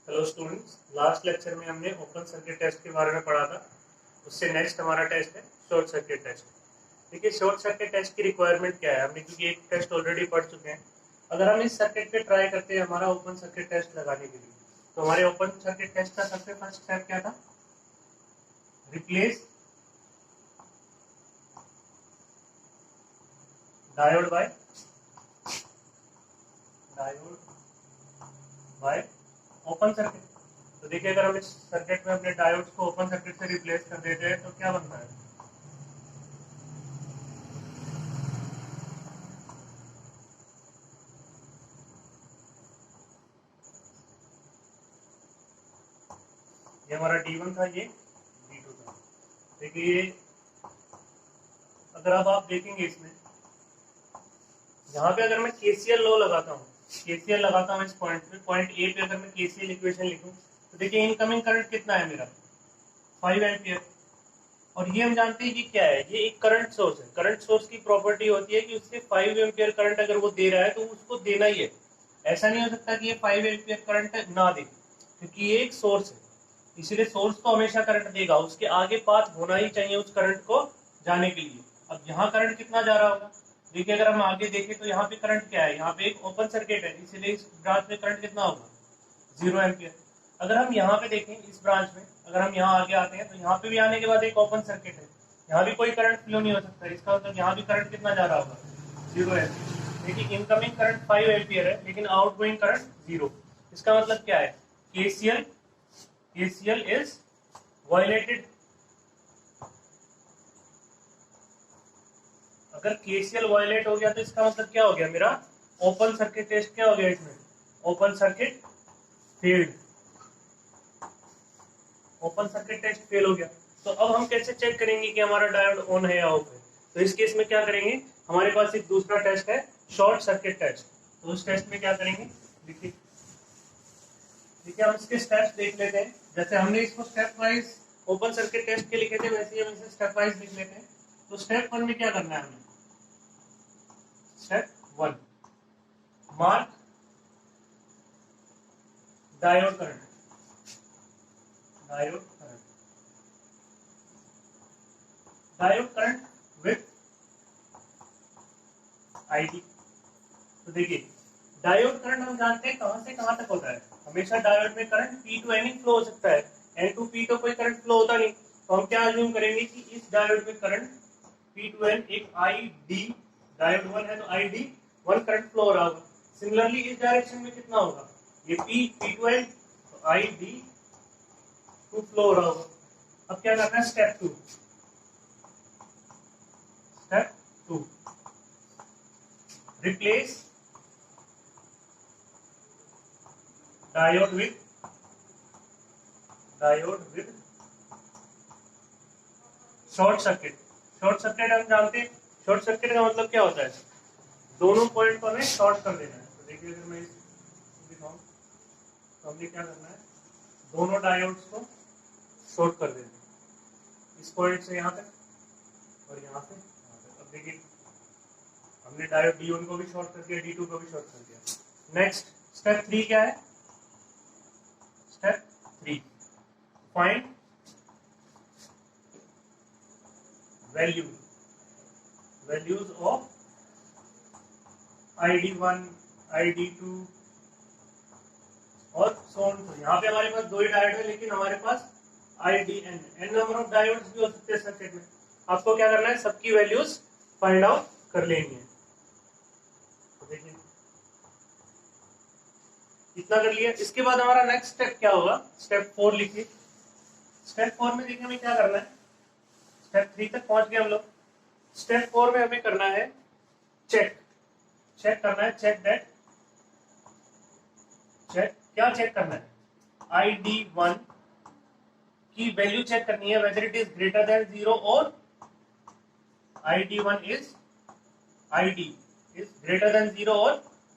Hello students, last lecture में हमने open circuit test के बारे में पढ़ा था। उससे नेक्स्ट हमारा टेस्ट है शॉर्ट सर्किट टेस्ट। देखिए, शॉर्ट सर्किट टेस्ट की रिक्वायरमेंट क्या है, हमने क्योंकि एक टेस्ट ऑलरेडी पढ़ चुके हैं। अगर हम इस सर्किट पे ट्राई करते हैं हमारा ओपन सर्किट टेस्ट लगाने के लिए, तो हमारे ओपन सर्किट टेस्ट का सबसे फर्स्ट स्टेप क्या था? Replace diode bye open circuit. तो देखिए, अगर हम इस सर्किट में अपने डायोड्स को ओपन सर्किट से रिप्लेस कर देते हैं तो क्या बनता है? ये हमारा D1 था, ये D2 था। देखिए, अगर अब आप देखेंगे इसमें, यहाँ पे अगर मैं KCL लॉ लगाता हूँ, KCL लगाता हूँ इस पॉइंट पे, पॉइंट ए पे अगर मैं KCL इक्वेशन लिखूँ तो देखिए इनकमिंग करंट कितना है मेरा? 5 एम्पियर। और ये हम जानते हैं कि क्या है, ये एक करंट सोर्स है। करंट सोर्स की प्रॉपर्टी होती है कि उससे 5 एम्पियर करंट अगर वो दे रहा है तो उसको देना ही है। ऐसा नहीं हो सकता कि ये 5 एम्पियर करंट ना दे, क्योंकि ये एक सोर्स है, इसलिए सोर्स तो हमेशा करंट देगा, उसके आगे पाथ होना ही चाहिए उस करंट को जाने के लिए। अब यहाँ करंट कितना जा रहा होगा? देखिए, अगर हम आगे देखें तो यहाँ पे करंट क्या है, यहाँ पे एक ओपन सर्किट है, इसलिए इस ब्रांच में करंट कितना होगा? 0 एम्पियर। अगर हम यहाँ पे देखें इस ब्रांच में, अगर हम यहाँ आगे आते हैं तो यहाँ पे भी आने के बाद एक ओपन सर्किट है, यहाँ भी कोई करंट फ्लो नहीं हो सकता। इसका मतलब यहाँ भी करंट कितना जा रहा होगा? 0 एम्पियर। देखिए, इनकमिंग करंट 5 एम्पियर है लेकिन आउटगोइंग करंट 0। इसका मतलब क्या है? KCL is violated। अगर KCL वायलेट हो गया तो इसका मतलब क्या हो गया? मेरा ओपन सर्किट टेस्ट क्या हो गया? इसमें open circuit failed, open circuit test fail हो गया। तो अब हम कैसे चेक करेंगे कि हमारा डायोड ऑन है या ऑफ है? तो इस केस में क्या करेंगे, हमारे पास एक दूसरा टेस्ट है, शॉर्ट सर्किट टेस्ट। तो उस टेस्ट में क्या करेंगे, देखिए हम इसके स्टेप्स देख लेते हैं। जैसे हमने इसको step wise open circuit test के लिखे थे, वैसे ही हम इसे स्टेप वाइज लिख लेते हैं। तो स्टेप 1 में क्या करना है हमें? Step 1, mark diode current, diode current with ID। तो देखिए, डायोड करंट हम जानते हैं कहां से कहां तक होता है। हमेशा डायोड में current P to N flow हो सकता है, N टू P तो कोई करंट फ्लो होता नहीं। तो हम क्या अज्यूम करेंगे कि इस डायोड में करंट P टू N एक ID, डायोड 1 है तो ID 1 करंट फ्लो हो रहा होगा। सिमिलरली इस डायरेक्शन में कितना होगा? ये P टू N, तो ID 2 फ्लो हो रहा होगा। अब क्या करना है? Step 2, replace diode with short circuit. Short circuit हम जानते हैं, शॉर्ट सर्किट का मतलब क्या होता है? दोनों पॉइंट को हमें शॉर्ट कर देना है। तो देखिए, अगर मैं दिखाऊं तो हमने क्या करना है, दोनों डायोड्स को शॉर्ट कर देना है, इस पॉइंट से यहाँ तक और यहाँ से यहाँ तक। अब देखिए, हमने डायोड D1 को भी शॉर्ट कर दिया, D2 को भी शॉर्ट कर दिया। नेक्स्ट स्टेप 3 क्या है? Step 3, find values of ID1, ID2 और सो ऑन। तो यहाँ पे हमारे पास 2 ही डायोड है, लेकिन हमारे पास IDN n number of diodes भी हो सकते हैं सर्किट में। आपको क्या करना है? सबकी वैल्यूज फाइंड आउट कर लेनी है। तो देखिए, इतना कर लिया। इसके बाद हमारा नेक्स्ट स्टेप क्या होगा? स्टेप 4 लिखिए। स्टेप 4 में देखिए हमें क्या करना है, स्टेप 3 तक पहुंच गए हम लोग। स्टेप 4 में हमें करना है चेक करना है, क्या चेक करना है? ID1 की वैल्यू चेक करनी है, whether it is greater than 0 और ID1 इज ग्रेटर देन 0 और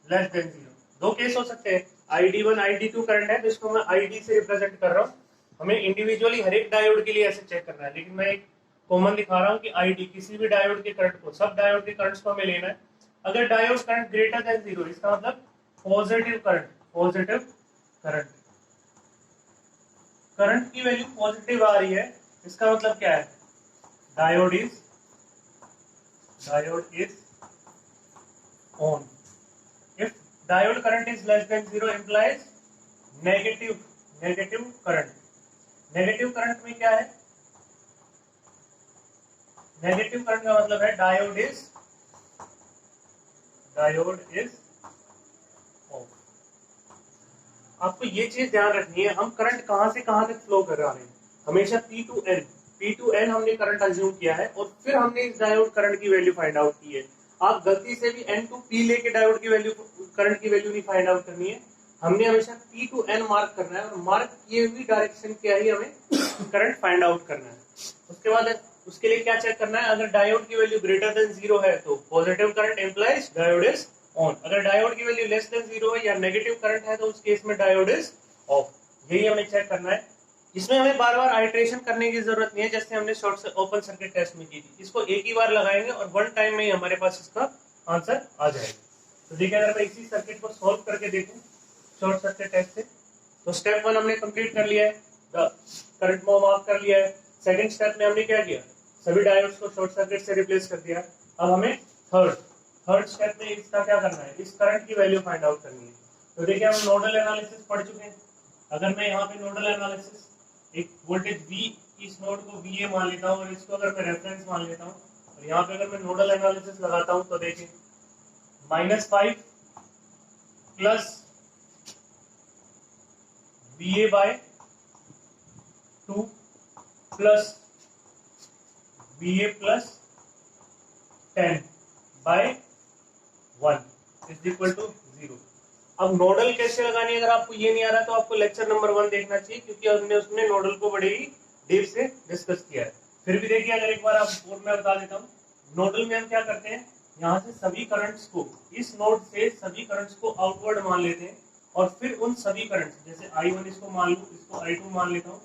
लेस देन 0। 2 केस हो सकते हैं, ID1 ID2 करंट है तो इसको मैं ID से रिप्रेजेंट कर रहा हूँ। हमें इंडिविजुअली हर एक डायोड के लिए ऐसे चेक करना है, लेकिन मैं एक कॉमन दिखा रहा हूँ कि ID किसी भी डायोड के करंट को, सब डायोड के करंट्स को हमें लेना है। अगर डायोड करंट ग्रेटर देन 0, इसका मतलब पॉजिटिव करंट, करंट की वैल्यू पॉजिटिव आ रही है, इसका मतलब क्या है? Diode is on. If diode current is less than 0 implies negative current. Negative current में क्या है? नेगेटिव करंट का मतलब है डायोड इज ऑफ. आपको ये चीज ध्यान रखनी है, हम करंट कहां से कहां तक फ्लो कर रहे हैं. हमेशा P टू N हमने करंट अज्यूम किया है और फिर हमने इस डायोड करंट की वैल्यू फाइंड आउट की है. आप गलती से भी N टू P लेके डायोड की वैल्यू, करंट की वैल्यू नहीं फाइंड आउट करनी है. हमने हमेशा P टू N मार्क करना है और मार्क किए हुई डायरेक्शन क्या ही हमें करंट फाइंड आउट करना है. उसके बाद उसके लिए क्या चेक करना है? अगर डायोड की वैल्यू ग्रेटर देन 0 है तो positive current implies diode is on. अगर डायोड की वैल्यू लेस देन 0 है या नेगेटिव करंट है तो उस केस में डायोड इज ऑफ. यही हमें चेक करना है. इसमें हमें बार बार आइट्रेशन करने की जरूरत नहीं है, जैसे हमने शॉर्ट ओपन सर्किट टेस्ट में की थी. इसको एक ही बार लगाएंगे और वन टाइम में ही हमारे पास इसका आंसर आ जाएगा. तो देखिए, अगर मैं इसी सर्किट को सॉल्व करके देखूं शॉर्ट सर्किट टेस्ट से, तो स्टेप 1 हमने कंप्लीट कर लिया है, करंट को मार्क कर लिया है. सेकंड स्टेप में हमने क्या किया? सभी डायोड्स को शॉर्ट सर्किट से रिप्लेस कर दिया. अब हमें थर्ड स्टेप में इसका क्या करना है? इस करंट की वैल्यू फाइंड आउट करनी है. तो देखिए, हम नोडल एनालिसिस पढ़ चुके हैं. अगर मैं यहाँ पे नोडल एनालिसिस, एक वोल्टेज V, इस नोड को VA मान लेता हूँ और इसको अगर मैं रेफरेंस मान लेता हूँ और यहाँ पे अगर मैं नोडल एनालिसिस लगाता हूँ तो देखिए -5 plus VA by 2 plus VA plus 10 by 1 is equal to 0. अब नोडल कैसे लगानी है, अगर आपको ये नहीं आ रहा तो आपको लेक्चर नंबर 1 देखना चाहिए, क्योंकि हमने उसमें नोडल को बड़े ही डीप से डिस्कस किया है. फिर भी देखिए, अगर एक बार आप और मैं बता देता हूँ, नोडल में हम क्या करते हैं, यहाँ से सभी करंट्स को, इस नोड से सभी करंट्स को आउटवर्ड मान लेते हैं और फिर उन सभी करंट्स, जैसे I1 इसको मान लूँ, इसको I2 मान लेता हूँ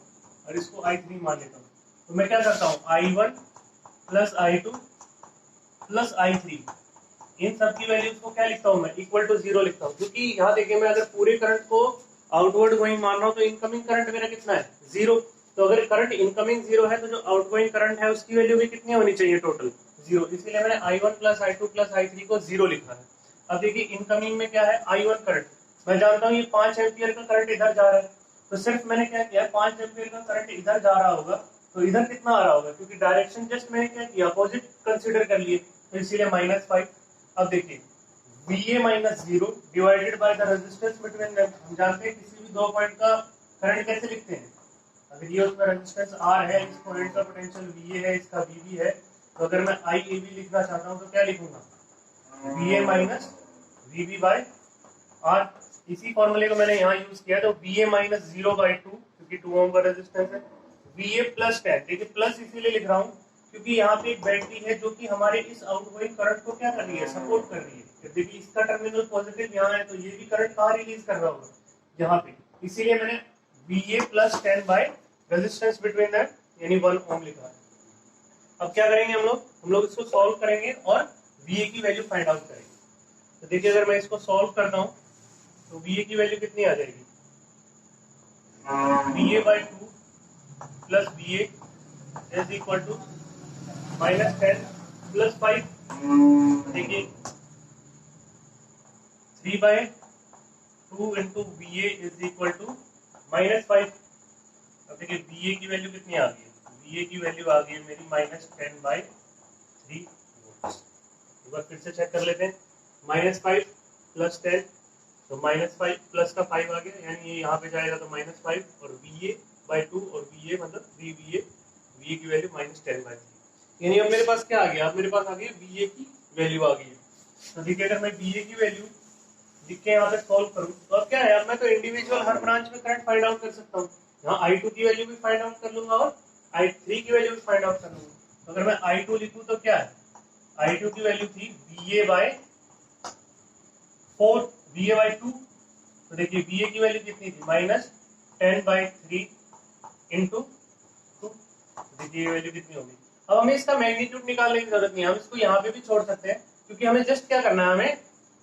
और इसको I3 मान लेता हूँ. तो मैं क्या करता हूँ, I1 plus I2 plus I3, इन सब की वैल्यूज को क्या लिखता हूँ मैं? इक्वल टू 0 लिखता हूँ. क्योंकि यहाँ देखिए, मैं अगर पूरे करंट को आउटवर्ड गोइंग मान रहा हूँ तो इनकमिंग करंट मेरा कितना है? 0. तो अगर करंट इनकमिंग 0 है तो जो आउटगोइंग करंट है उसकी वैल्यू भी कितनी होनी चाहिए? टोटल 0. इसीलिए मैंने I1 plus I2 plus I3 को 0 लिखा है. अब देखिए, इनकमिंग में क्या है? I1 current. मैं जानता हूँ ये 5 एम्पियर का करंट इधर जा रहा है, तो सिर्फ मैंने क्या किया, 5 एम्पियर का करंट इधर जा रहा होगा, तो इधर कितना आ रहा होगा? क्योंकि डायरेक्शन जस्ट मैंने क्या किया, अपोजिट कंसिडर कर लिए, तो इसीलिए -5. अब देखिए, VA minus 0 divided by the resistance between them. हम जानते हैं किसी भी दो पॉइंट का करंट कैसे लिखते हैं. अगर ये उसमें रेजिस्टेंस R है, इस पॉइंट का पोटेंशियल VA है, इसका VB है, तो अगर मैं IAB लिखना चाहता हूँ तो क्या लिखूंगा? VA minus VB by R. इसी फॉर्मूले को मैंने यहाँ यूज किया, तो VA माइनस 0/2, क्योंकि 2 ओम का रेजिस्टेंस है, VA प्लस 10. देखिए, प्लस इसीलिए लिख रहा हूँ क्योंकि यहाँ पे एक बैटरी है जो कि हमारे इस आउटगोइंग करंट को क्या कर रही है? सपोर्ट कर रही है. देखिए, इसका टर्मिनल पॉजिटिव यहाँ है, तो ये भी करंट कहाँ रिलीज कर रहा होगा? यहाँ पे. इसीलिए मैंने VA plus 10 by resistance between that, यानी 1 ओम लिखा है. अब क्या करेंगे हम लोग इसको सॉल्व करेंगे और VA की वैल्यू फाइंड आउट करेंगे. तो देखिए, अगर मैं इसको सॉल्व करता हूँ तो VA की वैल्यू कितनी आ जाएगी? VA by 2 plus VA is equal to -10 plus 5. देखिए, 3/2 into VA is equal to -5. अब देखिए, VA की वैल्यू कितनी आ गई है? VA की वैल्यू आ गई है मेरी -10/3 वोल्ट्स. एक बार फिर से चेक कर लेते हैं. -5 प्लस 10, तो -5 प्लस का 5 आ गया, यानी ये यहाँ पे जाएगा तो -5, और VA/2 और VA मतलब 3VA, VA की वैल्यू -10/3. यानी अब मेरे पास क्या आ गया? अब मेरे पास आ गई VA की वैल्यू आ गई है. तो देखिए, अगर मैं VA की वैल्यू लिख के यहाँ पे सॉल्व करूँ तो अब क्या है, अब मैं तो इंडिविजुअल हर ब्रांच में करंट फाइंड आउट कर सकता हूँ. यहाँ I2 की वैल्यू भी फाइंड आउट कर लूंगा और I3 की वैल्यू भी फाइंड आउट कर लूंगा. तो अगर मैं I2 लिखूँ तो क्या है? I2 की वैल्यू थी VA/4, VA/2. तो देखिए, VA की वैल्यू कितनी थी? -10/3 इंटू 2. देखिए, ये वैल्यू कितनी होगी? अब हमें इसका मैग्नीट्यूड निकालने की जरूरत नहीं है, हम इसको यहाँ पे भी छोड़ सकते हैं, क्योंकि हमें जस्ट क्या करना है, हमें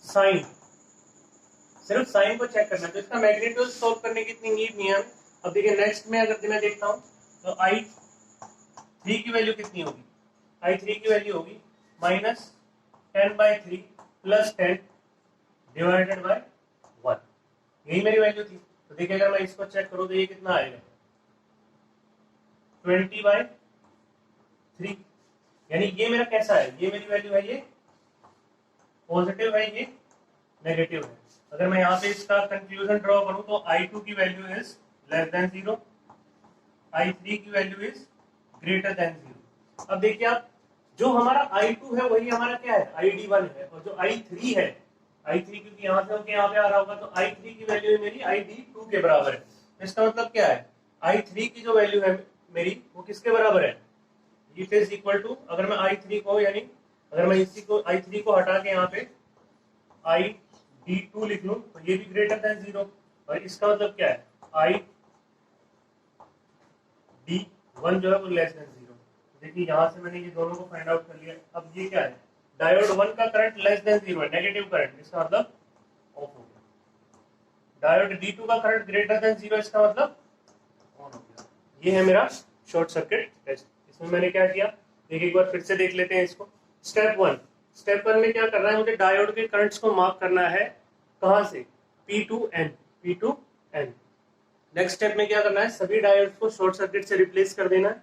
साइन, सिर्फ साइन को चेक करना है. तो इसका मैग्नीट्यूड सॉल्व करने की इतनी नीड नहीं है. अब देखिए नेक्स्ट में अगर मैं देखता हूँ तो I3 की वैल्यू कितनी होगी, I3 की वैल्यू होगी -10/3 + 10 डिवाइडेड बाय 1, यही मेरी वैल्यू थी। तो देखिए अगर मैं इसको चेक करूँ तो ये कितना आएगा 20/3, यानी ये मेरा कैसा है, ये मेरी वैल्यू है, ये पॉजिटिव है, ये नेगेटिव है। अगर मैं यहाँ पे इसका कंक्लूजन ड्रॉ करूँ तो I2 की value is less than 0, I3 की वैल्यू इज ग्रेटर देन 0। अब देखिए आप, जो हमारा I2 है वही हमारा क्या है ID1 है, और जो I3 है, I3 क्योंकि यहाँ से होकर यहाँ पे आ रहा होगा, तो I3 की वैल्यू मेरी ID2 के बराबर है। इसका मतलब क्या है, I3 की जो वैल्यू है मेरी वो किसके बराबर है, इट इज इक्वल टू, अगर मैं I3 को, यानी अगर मैं इसी को I3 को हटा के यहाँ पे ID2 लिख लूं तो ये भी ग्रेटर देन 0, और इसका मतलब क्या है ID1 जो है वो लेस देन 0। देखिए यहाँ से मैंने ये दोनों को फाइंड आउट कर लिया। अब ये क्या है, डायोड 1 का करंट लेस देन 0 है, नेगेटिव करंट, इसका मतलब ऑफ हो गया। डायोड D2 का करंट ग्रेटर देन 0, इसका मतलब ऑन हो गया। ये है मेरा शॉर्ट सर्किट टेस्ट। इसमें मैंने क्या किया, देखिए एक बार फिर से देख लेते हैं इसको। स्टेप वन में क्या करना है, मुझे डायोड के करंट्स को मार्क करना है, कहां से, P to N। Next step में क्या करना है, सभी डायोड्स को शॉर्ट सर्किट से रिप्लेस कर देना है,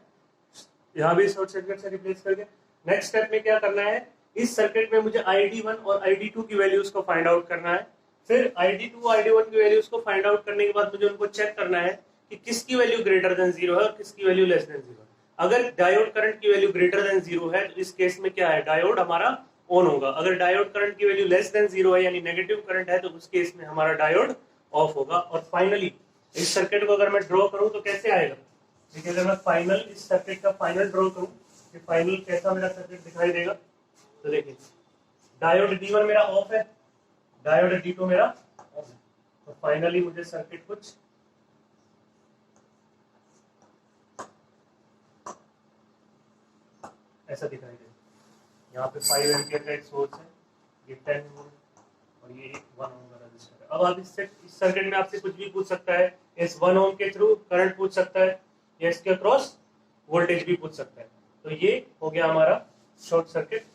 यहाँ भी शॉर्ट सर्किट से रिप्लेस कर दिया। नेक्स्ट स्टेप में क्या करना है, इस सर्किट में मुझे ID1 और ID2 की वैल्यूज को फाइंड आउट करना है। फिर ID2 और ID1 की वैल्यूज को फाइंड आउट करने के बाद मुझे उनको चेक करना है कि किसकी वैल्यू ग्रेटर देन 0 है और किसकी वैल्यू लेस देन 0। अगर डायोड करंट की वैल्यू ग्रेटर देन 0 है तो इस केस में क्या है, डायोड हमारा ऑन होगा। अगर डायोड करंट की वैल्यू लेस देन 0 है, यानी नेगेटिव करंट है, तो उस केस में हमारा डायोड ऑफ होगा। और फाइनली इस सर्किट को अगर मैं ड्रॉ करूं तो कैसे आएगा, देखिए अगर मैं फाइनल इस सर्किट का फाइनल ड्रॉ करूं कि फाइनल कैसा मेरा सर्किट दिखाई देगा, तो देखिए डायोड D1 मेरा ऑफ है, डायोड D2 मेरा ऑफ है। तो फाइनली मुझे सर्किट कुछ ऐसा दिखाई देगा। यहाँ पे 5 एम्पियर का एक सोर्स है, ये 10 वोल्ट और ये 1 ओम का रजिस्टर है। अब आप इस सर्किट में आपसे कुछ भी पूछ सकता है, इस 1 ओम के थ्रू करंट पूछ सकता है, या इसके अक्रॉस वोल्टेज भी पूछ सकता है। तो ये हो गया हमारा शॉर्ट सर्किट